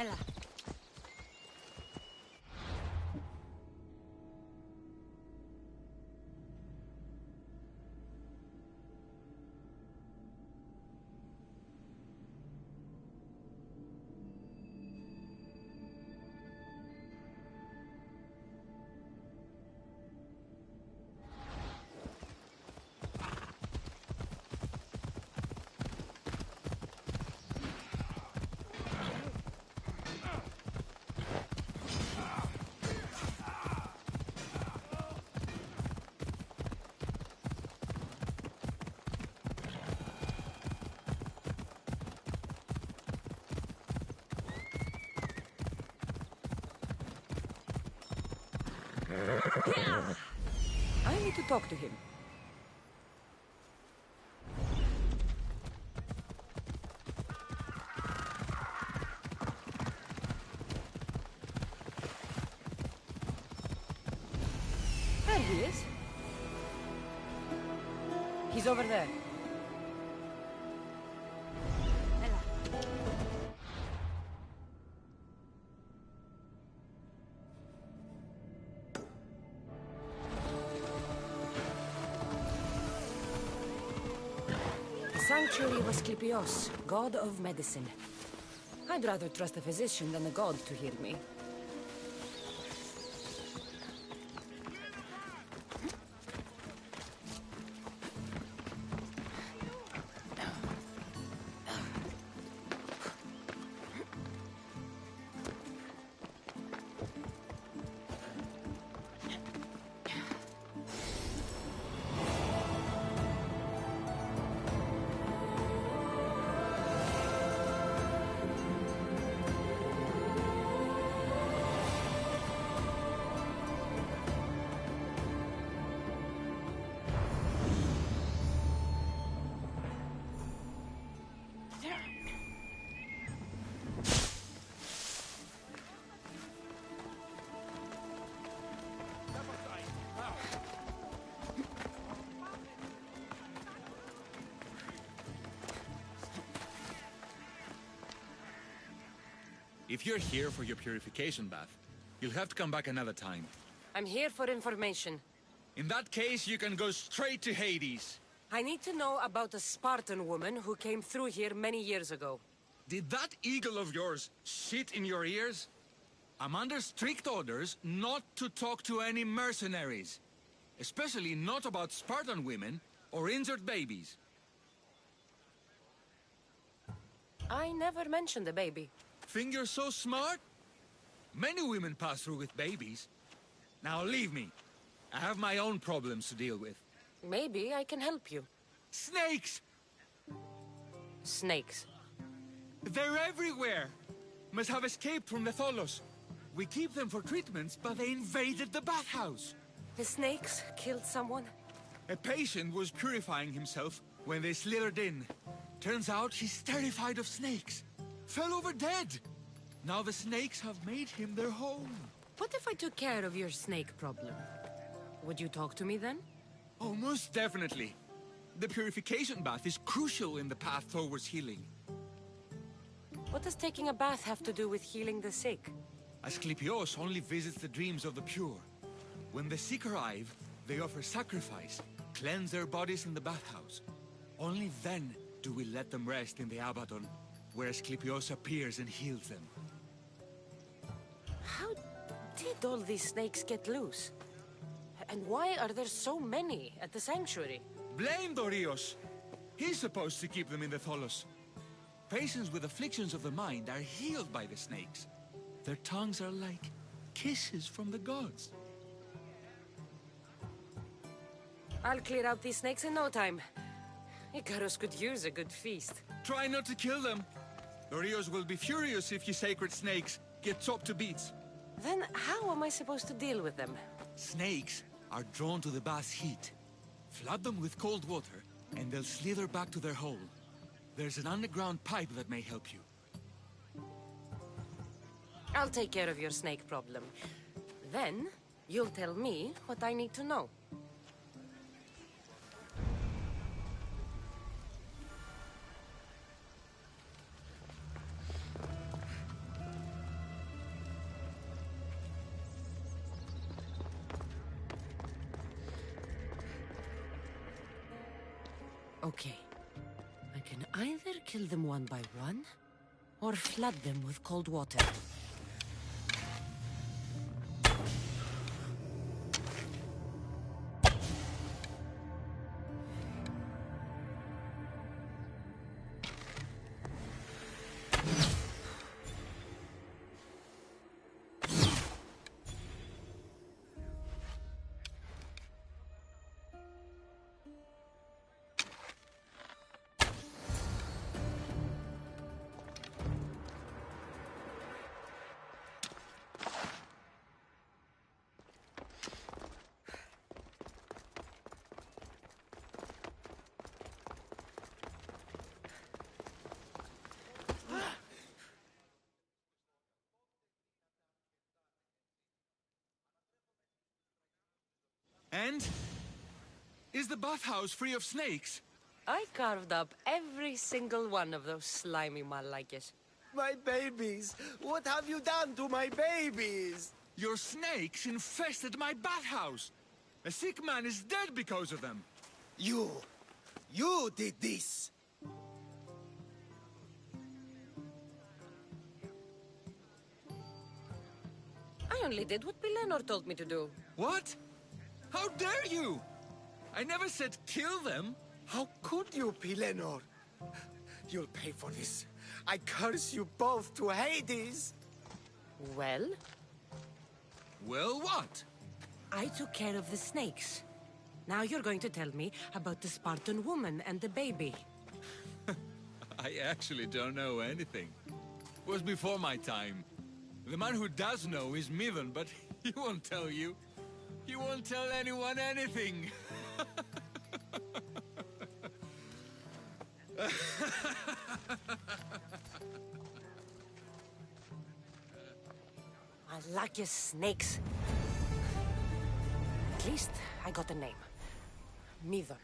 Ella. I need to talk to him. There he is. He's over there. Sanctuary of Asclepios, god of medicine. I'd rather trust a physician than a god to heal me. If you're here for your purification bath, you'll have to come back another time. I'm here for information. In that case, you can go straight to Hades. I need to know about a Spartan woman who came through here many years ago. Did that eagle of yours shit in your ears? I'm under strict orders not to talk to any mercenaries. Especially not about Spartan women or injured babies. I never mentioned a baby. Think you're so smart? Many women pass through with babies. Now leave me. I have my own problems to deal with. Maybe I can help you. Snakes! Snakes. They're everywhere! Must have escaped from the Tholos. We keep them for treatments, but they invaded the bathhouse. The snakes killed someone? A patient was purifying himself when they slithered in. Turns out he's terrified of snakes. Fell over dead. Now the snakes have made him their home. What if I took care of your snake problem? Would you talk to me then? Oh, most definitely. The purification bath is crucial in the path towards healing. What does taking a bath have to do with healing the sick? Asclepios only visits the dreams of the pure. When the sick arrive, they offer sacrifice, cleanse their bodies in the bathhouse. Only then do we let them rest in the Abaddon, where Asclepios appears and heals them. How did all these snakes get loose? And why are there so many at the sanctuary? Blame Dorios! He's supposed to keep them in the Tholos. Patients with afflictions of the mind are healed by the snakes. Their tongues are like kisses from the gods. I'll clear out these snakes in no time. Icarus could use a good feast. Try not to kill them. Dorios will be furious if you sacred snakes get chopped to bits. Then how am I supposed to deal with them? Snakes are drawn to the bath's heat. Flood them with cold water, and they'll slither back to their hole. There's an underground pipe that may help you. I'll take care of your snake problem. Then, you'll tell me what I need to know. Okay. I can either kill them one by one, or flood them with cold water. And? Is the bathhouse free of snakes? I carved up every single one of those slimy malakes. My babies! What have you done to my babies? Your snakes infested my bathhouse! A sick man is dead because of them! You did this! I only did what Pilenor told me to do. What? How dare you? I never said kill them! How could you, Pilenor? You'll pay for this. I curse you both to Hades! Well, Well, what? I took care of the snakes. Now you're going to tell me about the Spartan woman and the baby. I actually don't know anything. It was before my time. The man who does know is Midon, but he won't tell you. He won't tell anyone anything. I like your snakes. At least I got a name. Midon.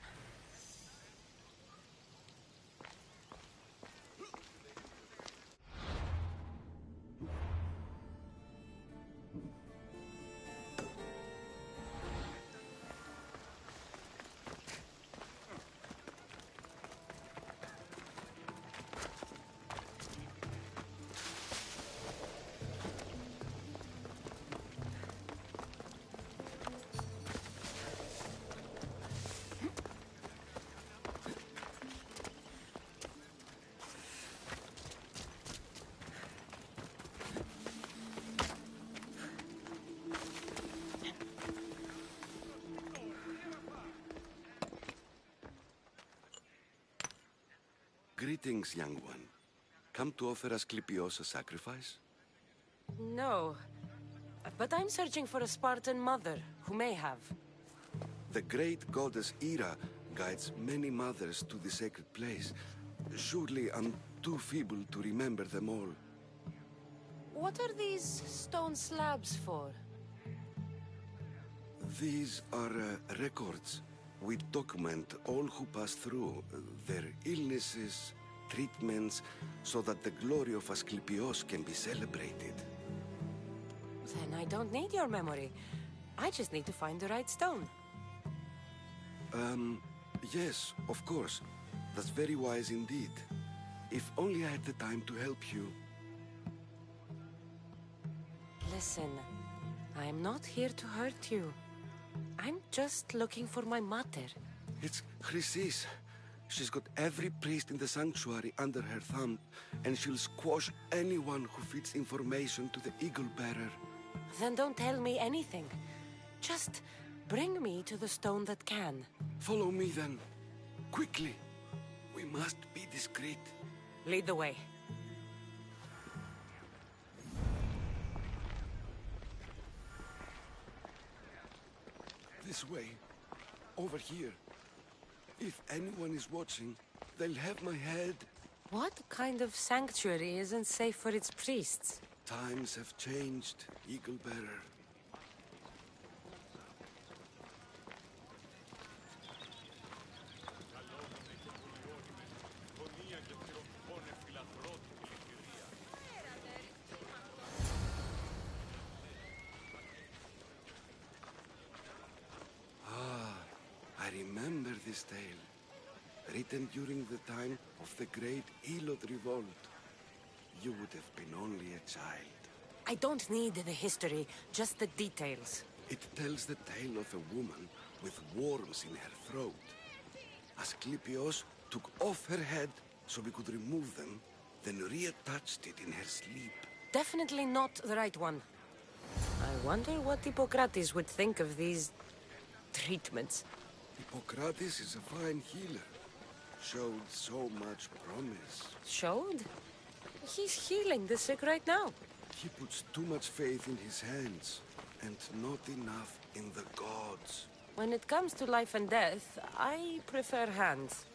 Greetings, young one. Come to offer Asclepios a sacrifice? No. But I'm searching for a Spartan mother who may have. The great goddess Hera guides many mothers to the sacred place. Surely I'm too feeble to remember them all. What are these stone slabs for? These are records. We document all who pass through, their illnesses, treatments, so that the glory of Asclepios can be celebrated. Then I don't need your memory. I just need to find the right stone. Yes, of course. That's very wise indeed. If only I had the time to help you. Listen, I'm not here to hurt you. I'm just looking for my mater. It's Chrysis. She's got every priest in the sanctuary under her thumb, and she'll squash anyone who feeds information to the Eagle Bearer. Then don't tell me anything. Just bring me to the stone that can. Follow me then. Quickly. We must be discreet. Lead the way. This way. Over here. If anyone is watching, they'll have my head. What kind of sanctuary isn't safe for its priests? Times have changed, Eagle Bearer. I remember this tale. written during the time of the great Elot revolt. You would have been only a child. I don't need the history, just the details. It tells the tale of a woman with worms in her throat. Asclepios took off her head so we could remove them, then reattached it in her sleep. Definitely not the right one. I wonder what Hippocrates would think of these treatments. Hippocrates is a fine healer. Showed so much promise. Showed? He's healing the sick right now. He puts too much faith in his hands, and not enough in the gods. When it comes to life and death, I prefer hands.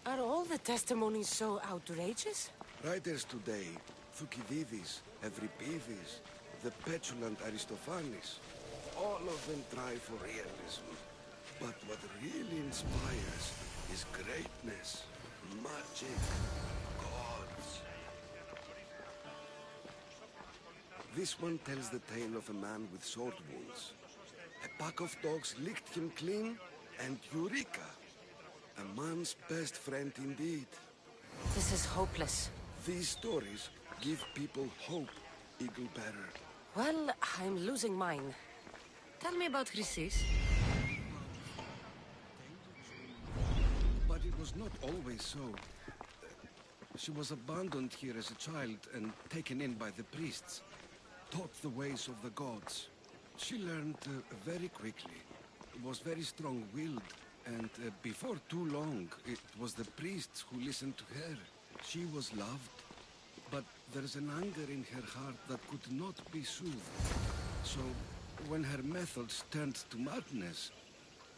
Are all the testimonies so outrageous? Writers today, Thucydides, Euripides, the petulant Aristophanes, all of them try for realism. But what really inspires is greatness, magic, gods. This one tells the tale of a man with sword wounds. A pack of dogs licked him clean, and Eureka! A man's best friend indeed. This is hopeless. These stories give people hope, Eagle Bearer. Well, I'm losing mine. Tell me about Chrysis. But it was not always so. She was abandoned here as a child and taken in by the priests. Taught the ways of the gods. She learned very quickly. Was very strong-willed. And before too long, it was the priests who listened to her. She was loved. But there's an anger in her heart that could not be soothed. So, when her methods turned to madness,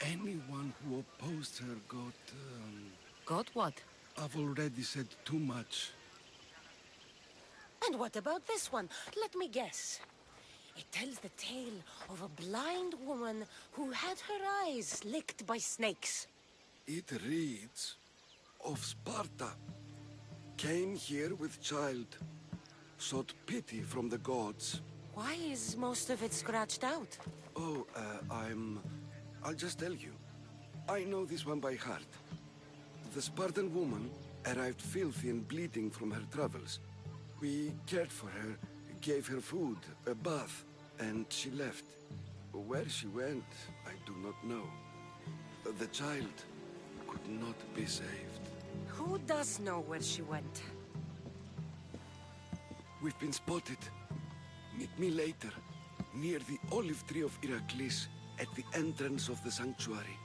anyone who opposed her got... Got what? I've already said too much. And what about this one? Let me guess. It tells the tale of a blind woman who had her eyes licked by snakes. It reads of Sparta. Came here with child. Sought pity from the gods. Why is most of it scratched out? Oh, I'll just tell you. I know this one by heart. The Spartan woman arrived filthy and bleeding from her travels. We cared for her, gave her food, a bath, and she left. Where she went, I do not know. The child could not be saved. Who does know where she went? We've been spotted. Meet me later, near the olive tree of Heracles, at the entrance of the sanctuary.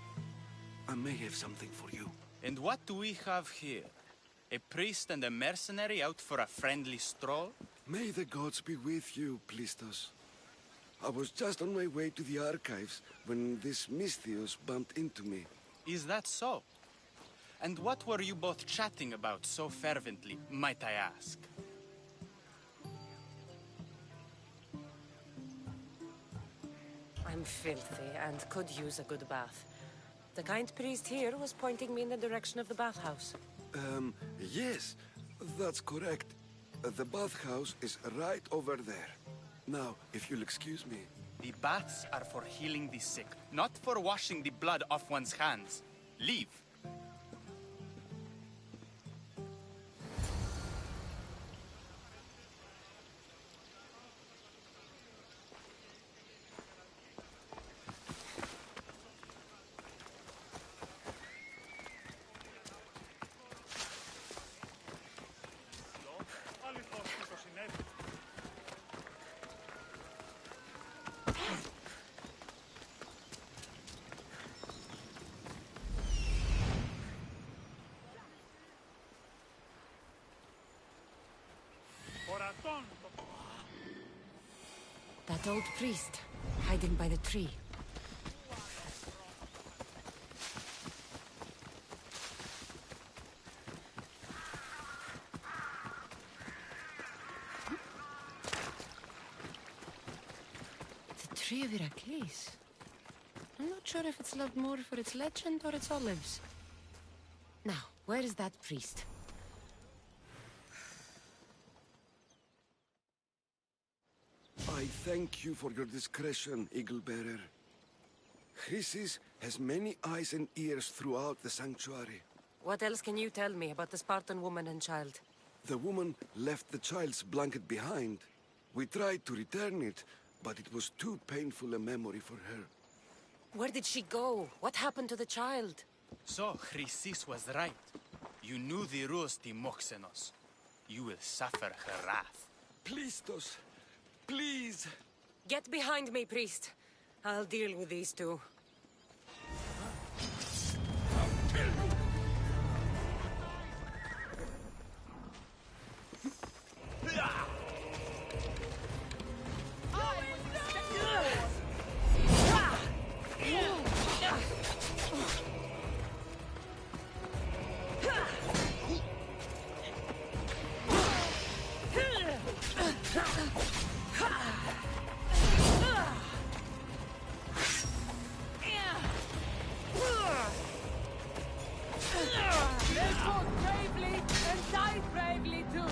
I may have something for you. And what do we have here? A priest and a mercenary out for a friendly stroll? May the gods be with you, Plistos. I was just on my way to the archives when this Misthios bumped into me. Is that so? And what were you both chatting about so fervently, might I ask? I'm filthy and could use a good bath. The kind priest here was pointing me in the direction of the bathhouse. Yes, that's correct. The bathhouse is right over there. Now, if you'll excuse me. The baths are for healing the sick, not for washing the blood off one's hands. Leave. That old priest, hiding by the tree. The tree of Heracles. I'm not sure if it's loved more for its legend or its olives. Now, where is that priest? I thank you for your discretion, Eagle Bearer. Chrysis has many eyes and ears throughout the sanctuary. What else can you tell me about the Spartan woman and child? The woman left the child's blanket behind. We tried to return it, but it was too painful a memory for her. Where did she go? What happened to the child? So, Chrysis was right. You knew the rules, Timoxenos. You will suffer her wrath. Please, Tos. Please. Get behind me, priest. I'll deal with these two. They fought bravely and died bravely too.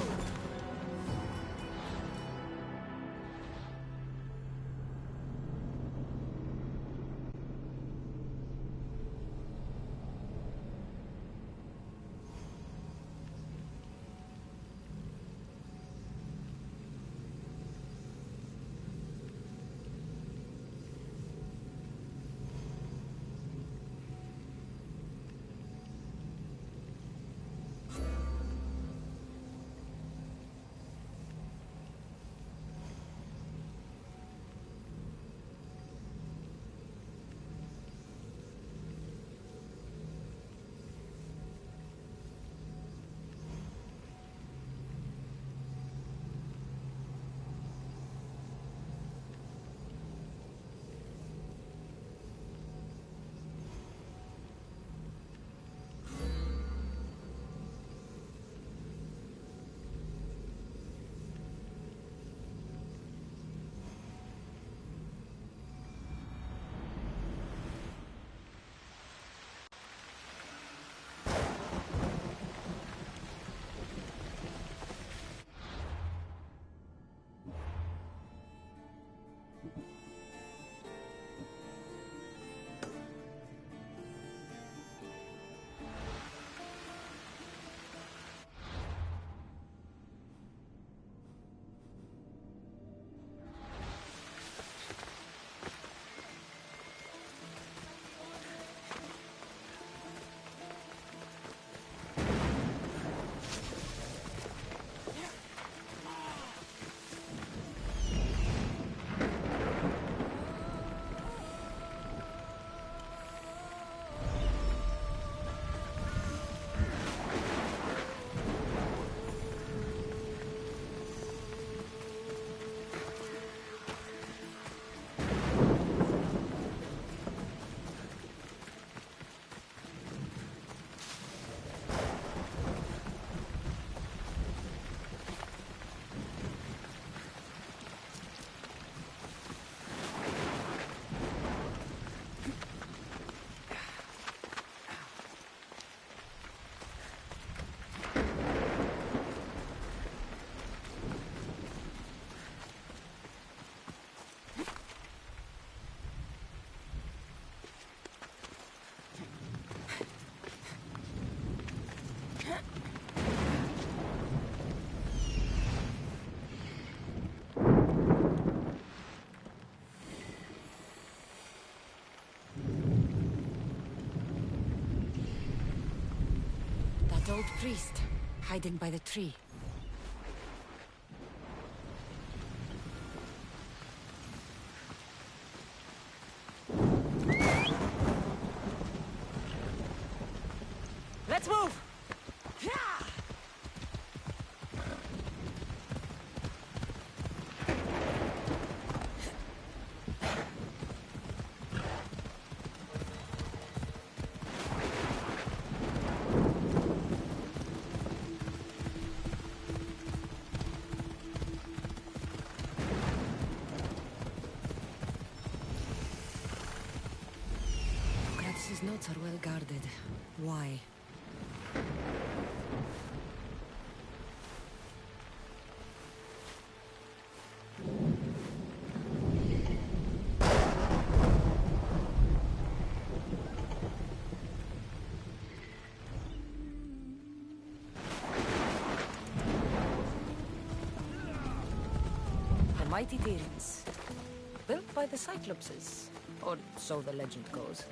That old priest, hiding by the tree. Let's move! His notes are well guarded. Why? mighty Tyrants. Built by the Cyclopses, or so the legend goes.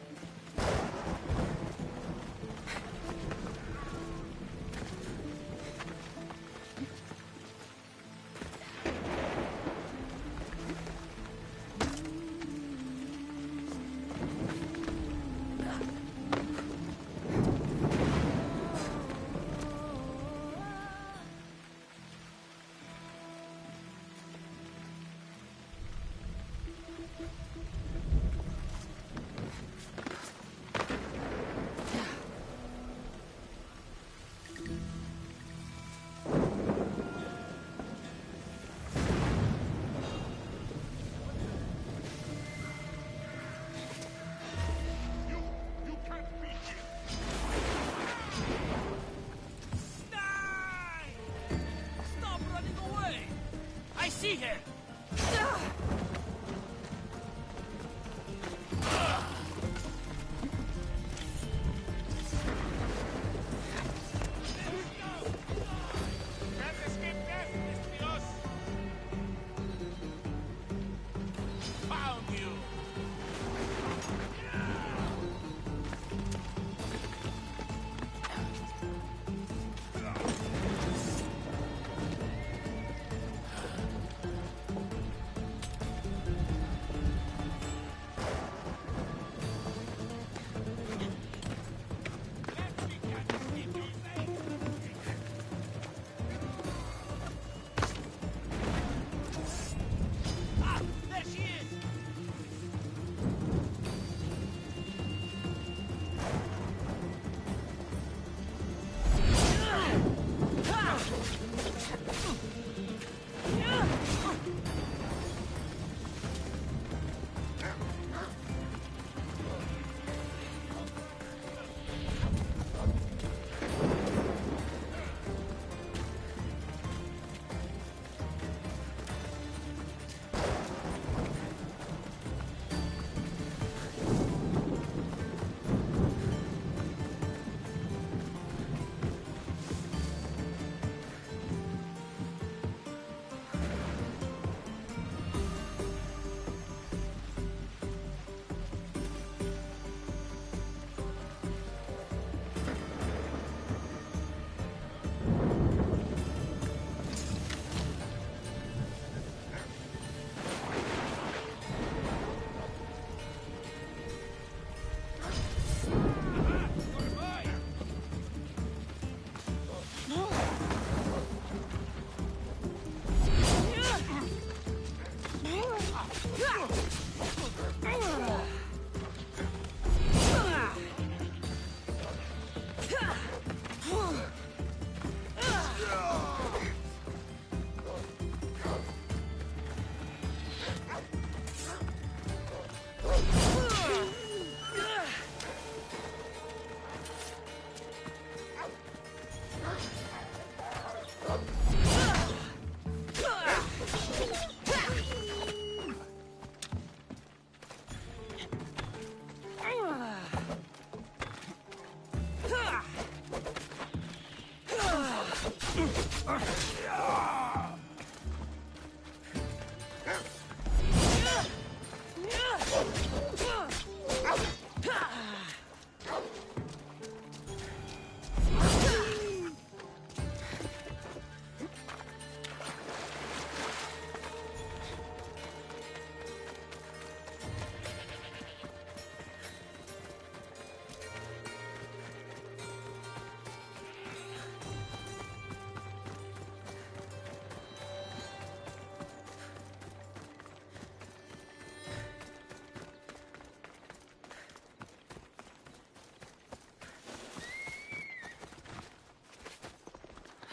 See her! Found you!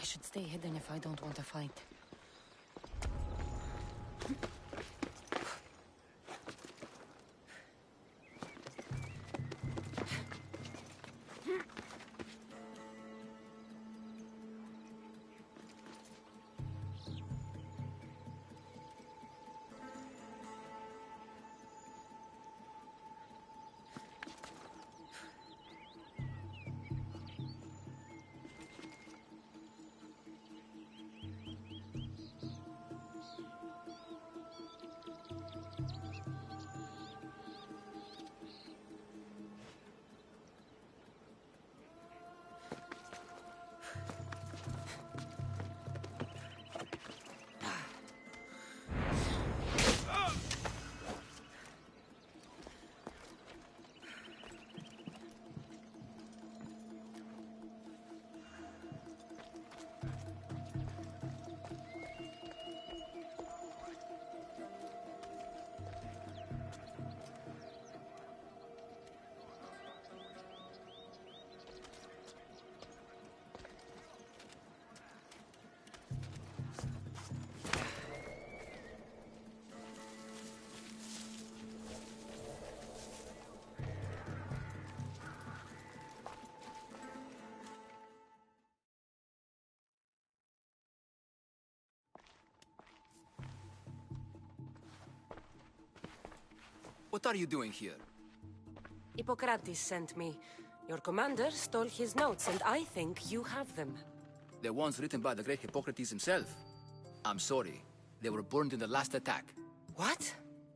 I should stay hidden if I don't want to fight. What are you doing here? Hippocrates sent me. Your commander stole his notes, and I think you have them. The ones written by the great Hippocrates himself. I'm sorry. They were burned in the last attack. What?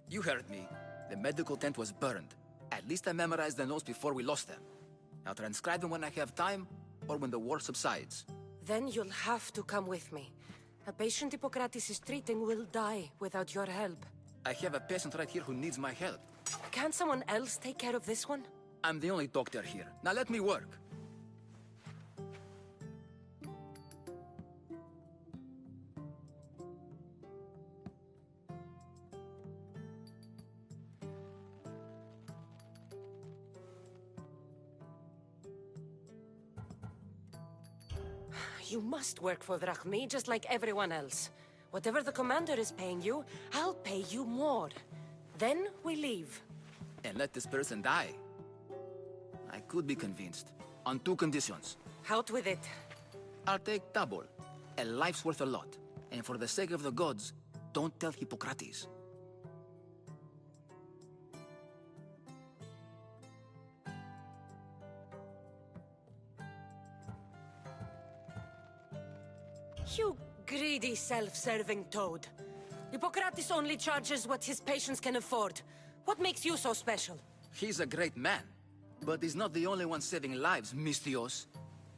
You heard me. The medical tent was burned. At least I memorized the notes before we lost them. I'll transcribe them when I have time, or when the war subsides. Then you'll have to come with me. A patient Hippocrates is treating will die without your help. I have a patient right here who needs my help. Can't someone else take care of this one? I'm the only doctor here. Now let me work. You must work for Drachmi just like everyone else. Whatever the commander is paying you, I'll pay you more. Then we leave. And let this person die. I could be convinced. On two conditions. Out with it. I'll take double. A life's worth a lot. And for the sake of the gods, don't tell Hippocrates. You greedy, self-serving toad. Hippocrates only charges what his patients can afford. What makes you so special? He's a great man. But he's not the only one saving lives, Mistios.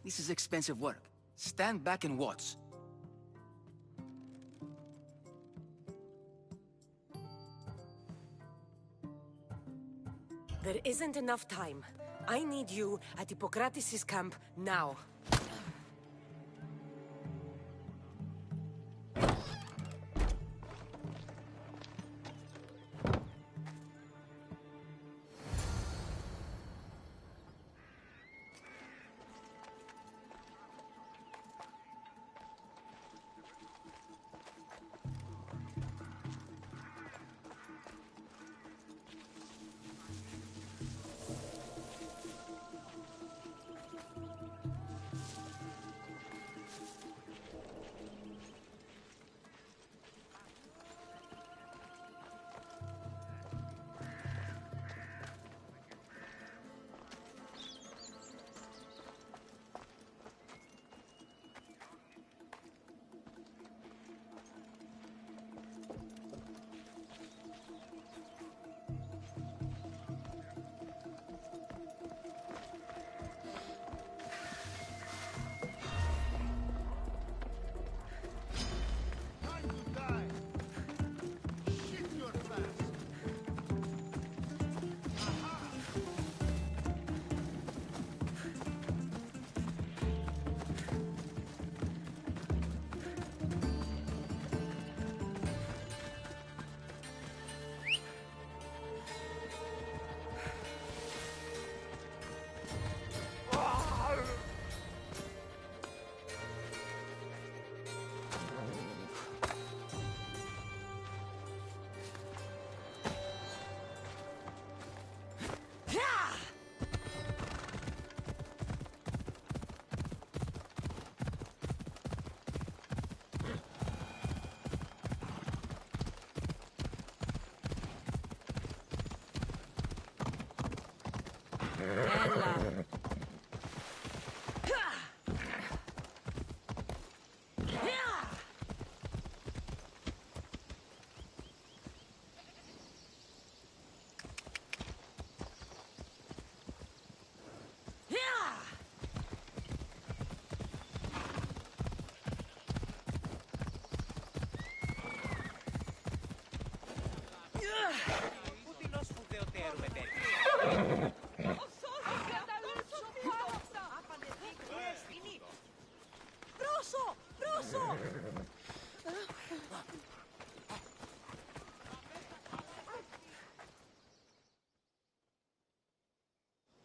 This is expensive work. Stand back and watch. There isn't enough time. I need you at Hippocrates' camp now.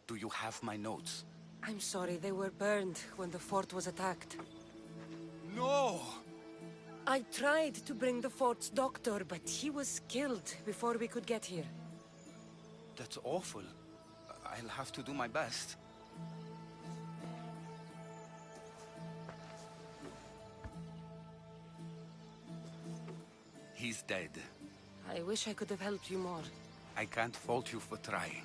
Do you have my notes? I'm sorry, they were burned when the fort was attacked. No! I tried to bring the fort's doctor, but he was killed before we could get here. That's awful. I'll have to do my best. He's dead. I wish I could have helped you more. I can't fault you for trying.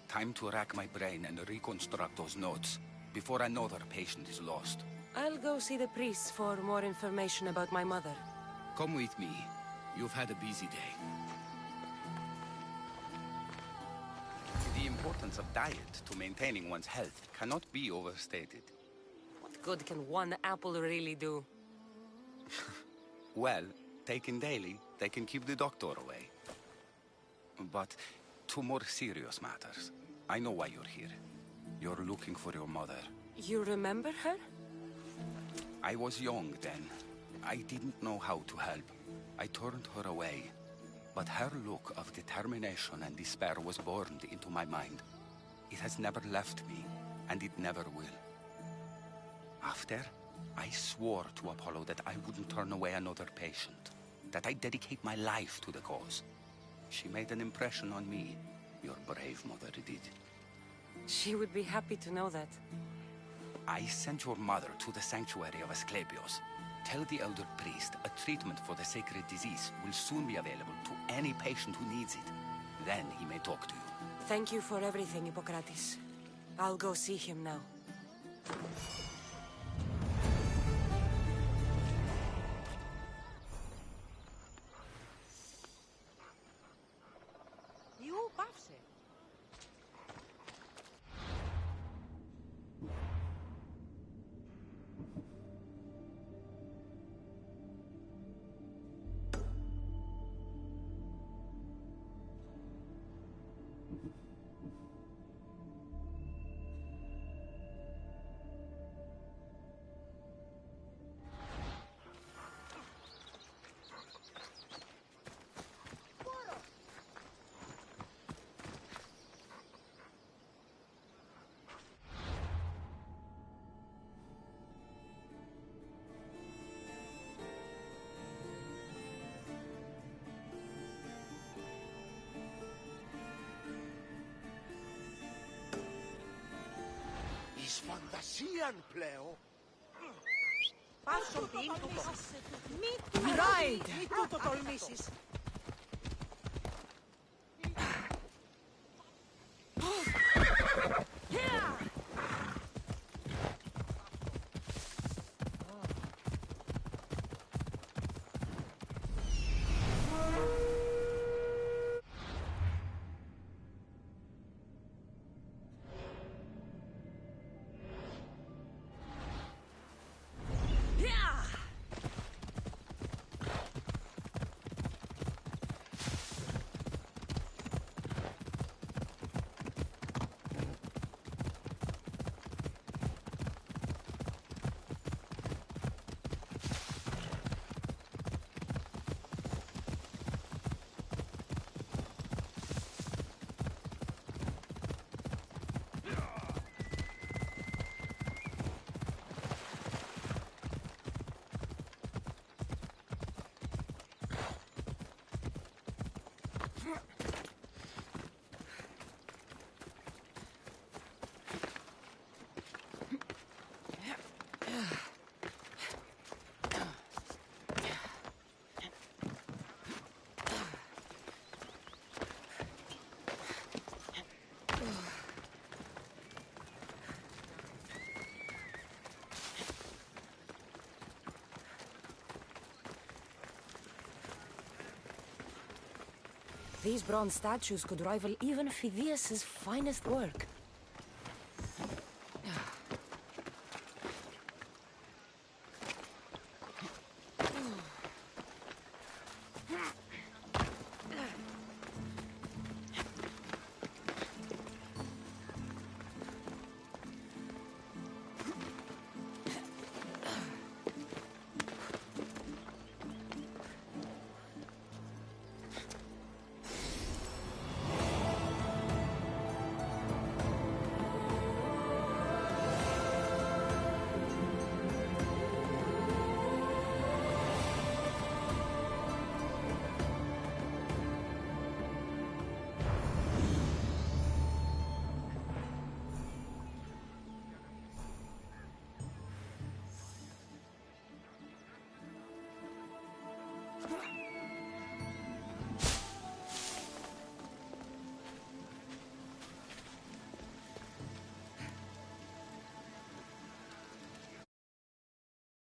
Time to rack my brain and reconstruct those notes before another patient is lost. I'll go see the priest for more information about my mother. Come with me. You've had a busy day. The importance of diet to maintaining one's health cannot be overstated. What good can one apple really do? Well, taken daily, they can keep the doctor away. But to more serious matters, I know why you're here. You're looking for your mother. You remember her? I was young then. I didn't know how to help. I turned her away. But her look of determination and despair was burned into my mind. It has never left me, and it never will. After, I swore to Apollo that I wouldn't turn away another patient, that I'd dedicate my life to the cause. She made an impression on me. Your brave mother did. She would be happy to know that. I sent your mother to the sanctuary of Asclepios. Tell the elder priest a treatment for the sacred disease will soon be available to any patient who needs it. Then he may talk to you. Thank you for everything, Hippocrates. I'll go see him now. You πάψε. Εις φαντασίαν πλέον. Πάσο την τούτο. Μη τούτο τολμήσεις. These bronze statues could rival even Phidias's finest work.